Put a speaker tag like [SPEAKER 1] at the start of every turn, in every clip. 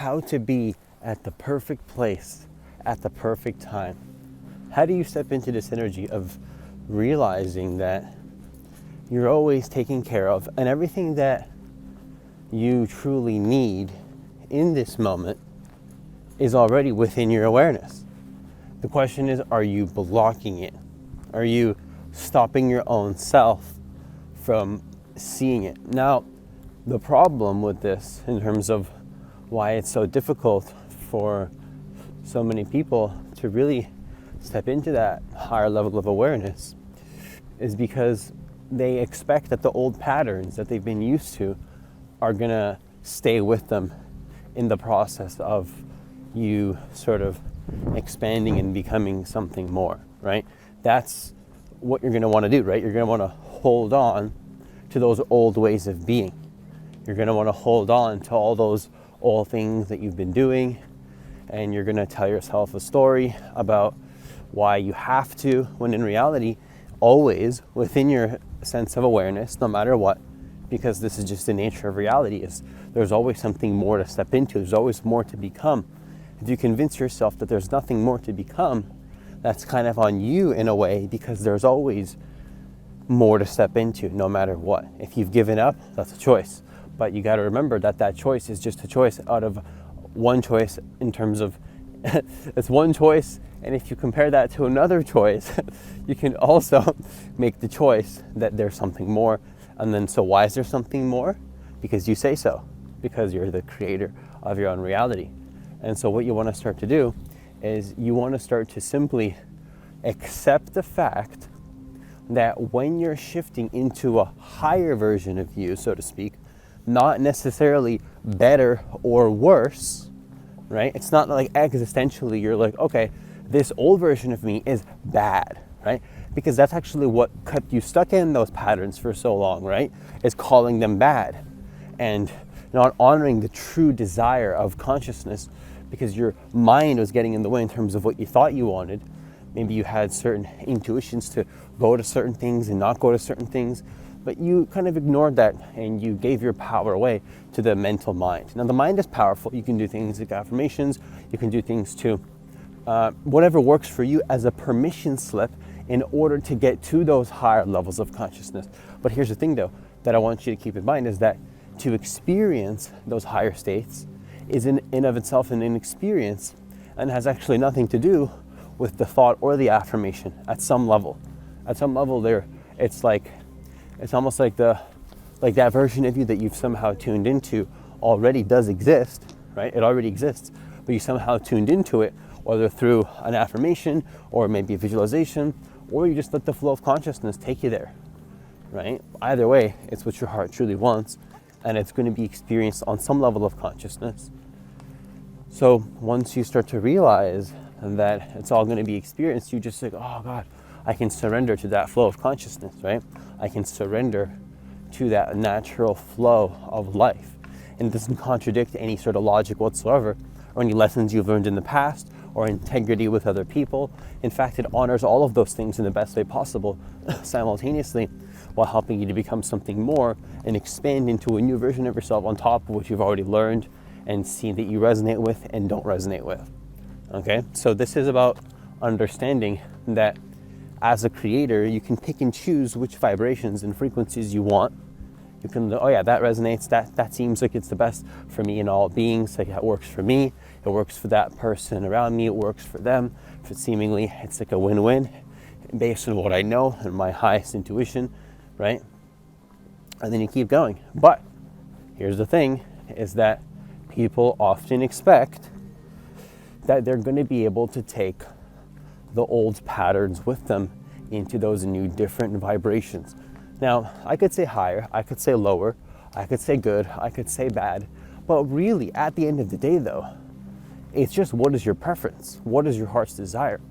[SPEAKER 1] how to be at the perfect place at the perfect time. How do you step into this energy of realizing that you're always taken care of and everything that you truly need in this moment is already within your awareness? The question is, are you blocking it? Are you stopping your own self from seeing it? Now, the problem with this, in terms of why it's so difficult for so many people to really step into that higher level of awareness, is because they expect that the old patterns that they've been used to are gonna stay with them in the process of you sort of expanding and becoming something more, right? That's what you're gonna wanna do, right? You're gonna wanna hold on to those old ways of being. You're gonna wanna hold on to all those old things that you've been doing, and you're gonna tell yourself a story about why you have to, when in reality, always within your sense of awareness, no matter what, because this is just the nature of reality, is there's always something more to step into, there's always more to become. If you convince yourself that there's nothing more to become, that's kind of on you in a way, because there's always more to step into no matter what. If you've given up, that's a choice. But you got to remember that that choice is just a choice out of one choice, in terms of it's one choice, and if you compare that to another choice, you can also make the choice that there's something more. And then, so why is there something more? Because you say so, because you're the creator of your own reality. And so what you want to start to do is you want to start to simply accept the fact that when you're shifting into a higher version of you, so to speak, not necessarily better or worse, right? It's not like existentially you're like, okay, this old version of me is bad, right? Because that's actually what kept you stuck in those patterns for so long, right? Is calling them bad and not honoring the true desire of consciousness, because your mind was getting in the way in terms of what you thought you wanted. Maybe you had certain intuitions to go to certain things and not go to certain things, but you kind of ignored that and you gave your power away to the mental mind. Now, the mind is powerful. You can do things like affirmations. You can do things to whatever works for you as a permission slip in order to get to those higher levels of consciousness. But here's the thing, though, that I want you to keep in mind, is that to experience those higher states is in of itself an experience, and has actually nothing to do with the thought or the affirmation at some level. At some level there, it's almost like that version of you that you've somehow tuned into already does exist, right? It already exists, but you somehow tuned into it, whether through an affirmation or maybe a visualization, or you just let the flow of consciousness take you there, right? Either way, it's what your heart truly wants, and it's going to be experienced on some level of consciousness. So once you start to realize that it's all going to be experienced, you just like, oh God, I can surrender to that flow of consciousness, right? I can surrender to that natural flow of life. And it doesn't contradict any sort of logic whatsoever, or any lessons you've learned in the past, or integrity with other people. In fact, it honors all of those things in the best way possible, simultaneously, while helping you to become something more and expand into a new version of yourself on top of what you've already learned and seen that you resonate with and don't resonate with. Okay, so this is about understanding that as a creator, you can pick and choose which vibrations and frequencies you want. You can, oh yeah, that resonates, that seems like it's the best for me and all beings, like that works for me, it works for that person around me, it works for them, seemingly it's like a win-win based on what I know and my highest intuition, right? And then you keep going. But here's the thing, is that people often expect that they're going to be able to take the old patterns with them into those new different vibrations. Now, I could say higher, I could say lower, I could say good, I could say bad, but really at the end of the day though, it's just, what is your preference? What is your heart's desire?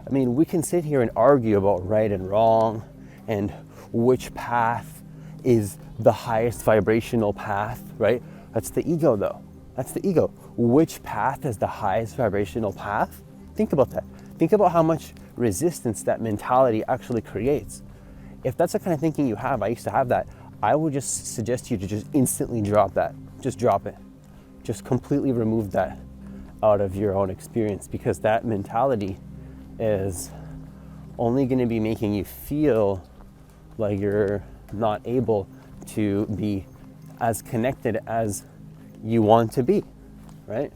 [SPEAKER 1] I mean, we can sit here and argue about right and wrong and which path is the highest vibrational path, right? That's the ego though. That's the ego. Which path is the highest vibrational path? Think about that. Think about how much resistance that mentality actually creates. If that's the kind of thinking you have, I used to have that, I would just suggest you to just instantly drop that. Just drop it. just completely remove that out of your own experience, because that mentality is only going to be making you feel like you're not able to be as connected as you want to be, right?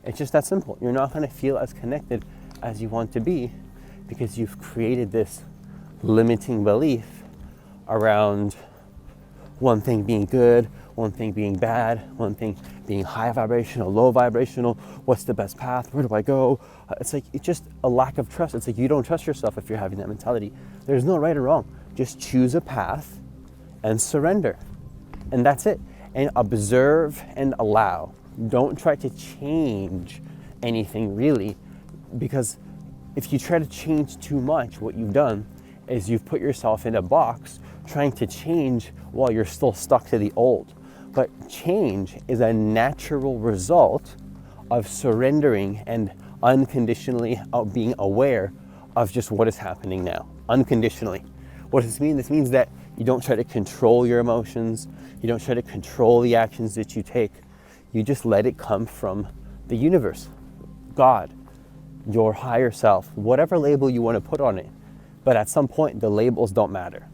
[SPEAKER 1] It's just that simple. You're not going to feel as connected as you want to be because you've created this limiting belief around one thing being good, one thing being bad, one thing being high vibrational, low vibrational, what's the best path, where do I go? It's like, it's just a lack of trust. It's like you don't trust yourself if you're having that mentality. There's no right or wrong. Just choose a path and surrender. And that's it. And observe and allow. Don't try to change anything really, because if you try to change too much, what you've done is you've put yourself in a box trying to change while you're still stuck to the old. But change is a natural result of surrendering and unconditionally being aware of just what is happening now, unconditionally. What does this mean? This means that you don't try to control your emotions. You don't try to control the actions that you take. You just let it come from the universe, God, your higher self, whatever label you want to put on it. But at some point, the labels don't matter,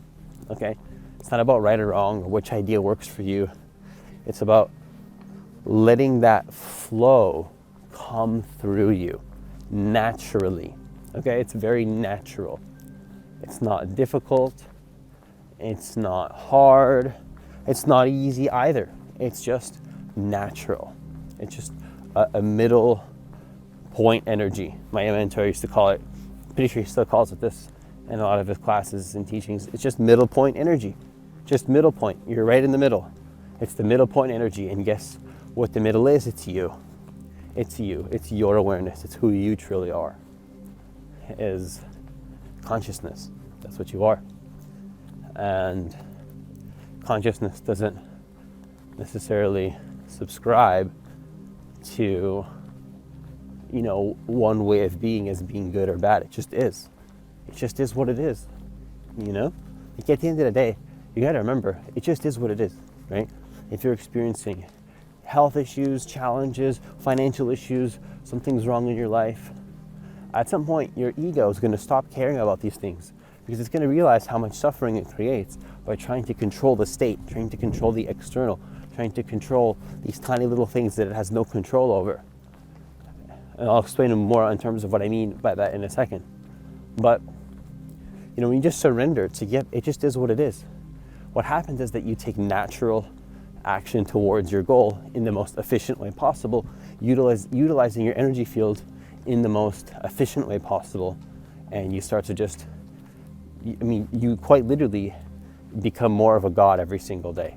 [SPEAKER 1] okay? It's not about right or wrong or which idea works for you. It's about letting that flow come through you naturally, okay? It's very natural. It's not difficult. It's not hard. It's not easy either. It's just natural. It's just a middle point energy. My mentor used to call it, pretty sure he still calls it this in a lot of his classes and teachings. It's just middle point energy. Just middle point. You're right in the middle. It's the middle point energy. And guess what the middle is? It's you. It's you. It's your awareness. It's who you truly are. It is consciousness. That's what you are. And consciousness doesn't necessarily subscribe to, one way of being as being good or bad. It just is. It just is what it is, Like at the end of the day, you got to remember, it just is what it is, right? If you're experiencing health issues, challenges, financial issues, something's wrong in your life, at some point your ego is going to stop caring about these things, because it's going to realize how much suffering it creates by trying to control the state, trying to control the external, trying to control these tiny little things that it has no control over. And I'll explain more in terms of what I mean by that in a second. But, when you just surrender it just is what it is. What happens is that you take natural action towards your goal in the most efficient way possible, utilizing your energy field in the most efficient way possible. And you start to you quite literally become more of a God every single day.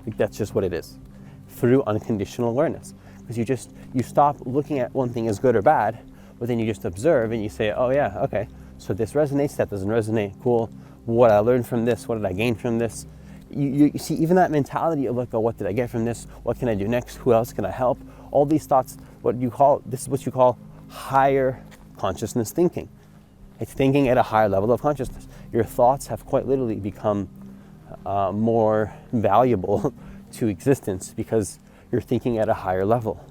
[SPEAKER 1] Like that's just what it is, through unconditional awareness. Because you stop looking at one thing as good or bad, but then you just observe and you say, oh yeah, okay, so this resonates, that doesn't resonate, cool. What I learned from this, what did I gain from this? You see, even that mentality of like, oh, what did I get from this? What can I do next? Who else can I help? All these thoughts, this is what you call higher consciousness thinking. It's thinking at a higher level of consciousness. Your thoughts have quite literally become more valuable to existence because you're thinking at a higher level.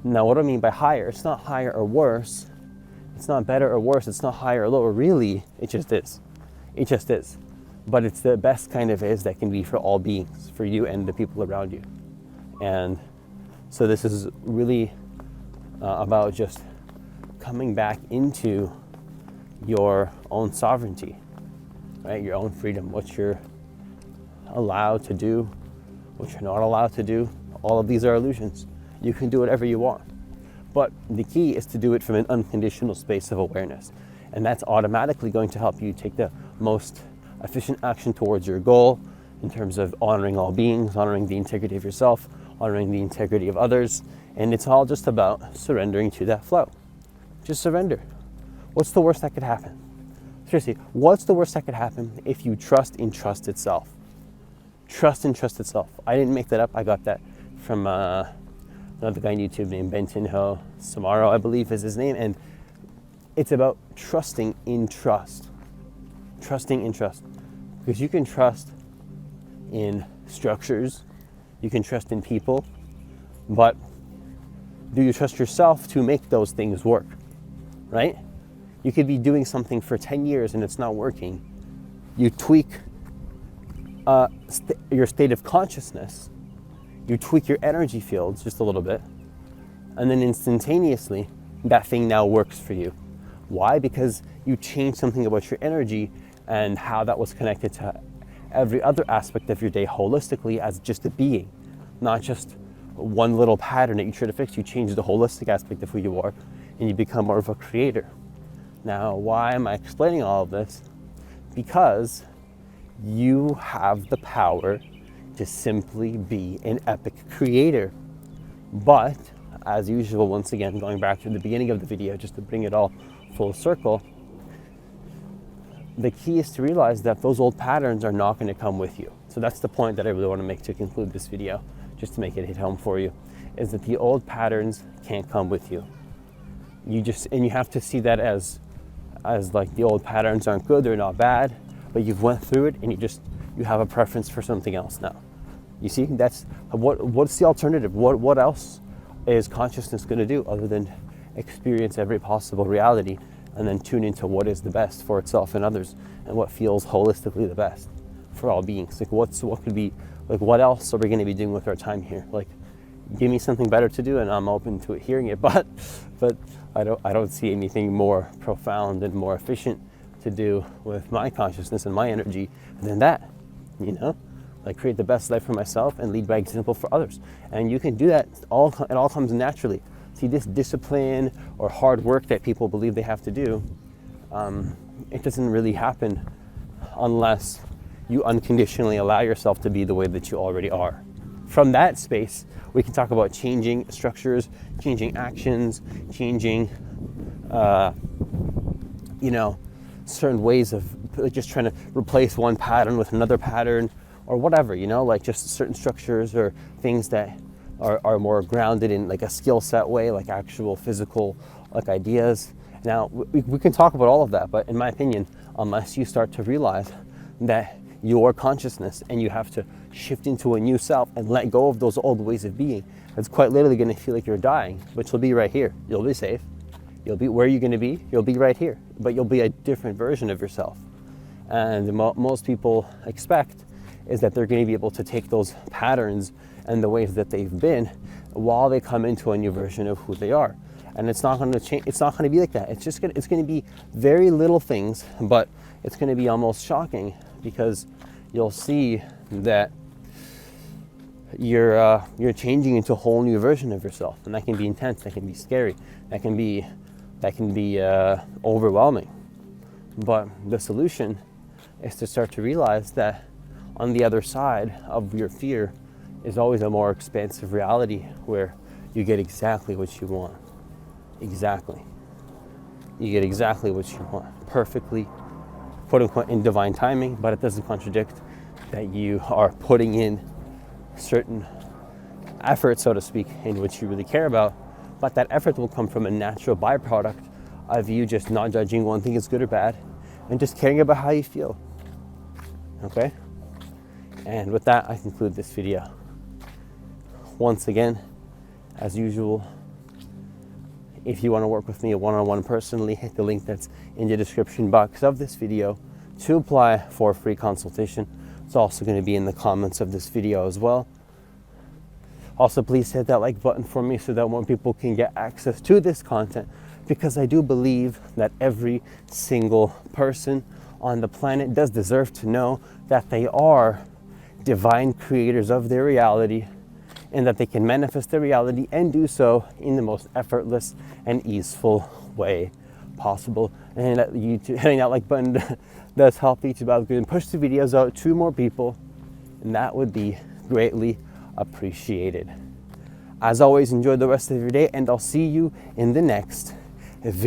[SPEAKER 1] Now, what do I mean by higher? It's not higher or worse. It's not better or worse. It's not higher or lower. Really, it just is. It just is. But it's the best kind of is that can be for all beings, for you and the people around you. And so this is really about just coming back into your own sovereignty, right? Your own freedom, what you're allowed to do, what you're not allowed to do. All of these are illusions. You can do whatever you want. But the key is to do it from an unconditional space of awareness. And that's automatically going to help you take the most efficient action towards your goal in terms of honoring all beings, honoring the integrity of yourself, honoring the integrity of others. And it's all just about surrendering to that flow. Just surrender. What's the worst that could happen? Seriously, what's the worst that could happen if you trust in trust itself? Trust in trust itself. I didn't make that up. I got that from another guy on YouTube named Bentinho Samaro, I believe is his name. And it's about trusting in trust. Trusting in trust. Because you can trust in structures, you can trust in people, But do you trust yourself to make those things work, right? You could be doing something for 10 years and it's not working. You tweak your state of consciousness, you tweak your energy fields just a little bit, and then instantaneously, that thing now works for you. Why? Because you changed something about your energy and how that was connected to every other aspect of your day holistically as just a being, not just one little pattern that you try to fix. You change the holistic aspect of who you are and you become more of a creator. Now, why am I explaining all of this? Because you have the power to simply be an epic creator. But as usual, once again, going back to the beginning of the video, just to bring it all full circle, the key is to realize that those old patterns are not going to come with you. So that's the point that I really want to make to conclude this video, just to make it hit home for you, is that the old patterns can't come with you. And you have to see that as like the old patterns aren't good, they're not bad, but you've went through it and you have a preference for something else now. You see, that's what's the alternative? What else is consciousness going to do other than experience every possible reality and then tune into what is the best for itself and others and what feels holistically the best for all beings? Like what could be, like what else are we going to be doing with our time here? Like, give me something better to do and I'm open to hearing it, but I don't see anything more profound and more efficient to do with my consciousness and my energy than that, you know? Like create the best life for myself and lead by example for others. And you can do that, it all comes naturally. See, this discipline or hard work that people believe they have to do, it doesn't really happen unless you unconditionally allow yourself to be the way that you already are. From that space, we can talk about changing structures, changing actions, changing, certain ways of just trying to replace one pattern with another pattern or whatever, like just certain structures or things that are more grounded in like a skill set way, like actual physical like ideas. Now, we can talk about all of that, but in my opinion, unless you start to realize that your consciousness and you have to shift into a new self and let go of those old ways of being, it's quite literally going to feel like you're dying, but you'll be right here. You'll be safe. You'll be where you're going to be. You'll be right here, but you'll be a different version of yourself. And most people expect is that they're going to be able to take those patterns and the ways that they've been while they come into a new version of who they are. And it's not going to change. It's not going to be like that. It's going to be very little things, but it's going to be almost shocking because you'll see that you're changing into a whole new version of yourself, and that can be intense. That can be scary. That can be overwhelming. But the solution is to start to realize that on the other side of your fear is always a more expansive reality where you get exactly what you want. Exactly. You get exactly what you want. Perfectly, quote unquote, in divine timing, but it doesn't contradict that you are putting in certain effort, so to speak, in which you really care about. But that effort will come from a natural byproduct of you just not judging one thing as good or bad and just caring about how you feel. Okay? And with that, I conclude this video. Once again, as usual, if you want to work with me one-on-one personally, hit the link that's in the description box of this video to apply for a free consultation. It's also going to be in the comments of this video as well. Also, please hit that like button for me so that more people can get access to this content, because I do believe that every single person on the planet does deserve to know that they are divine creators of their reality and that they can manifest their reality and do so in the most effortless and easeful way possible. And that hitting that like button does help YouTube algorithm push the videos out to more people, and that would be greatly appreciated. As always, enjoy the rest of your day, and I'll see you in the next video.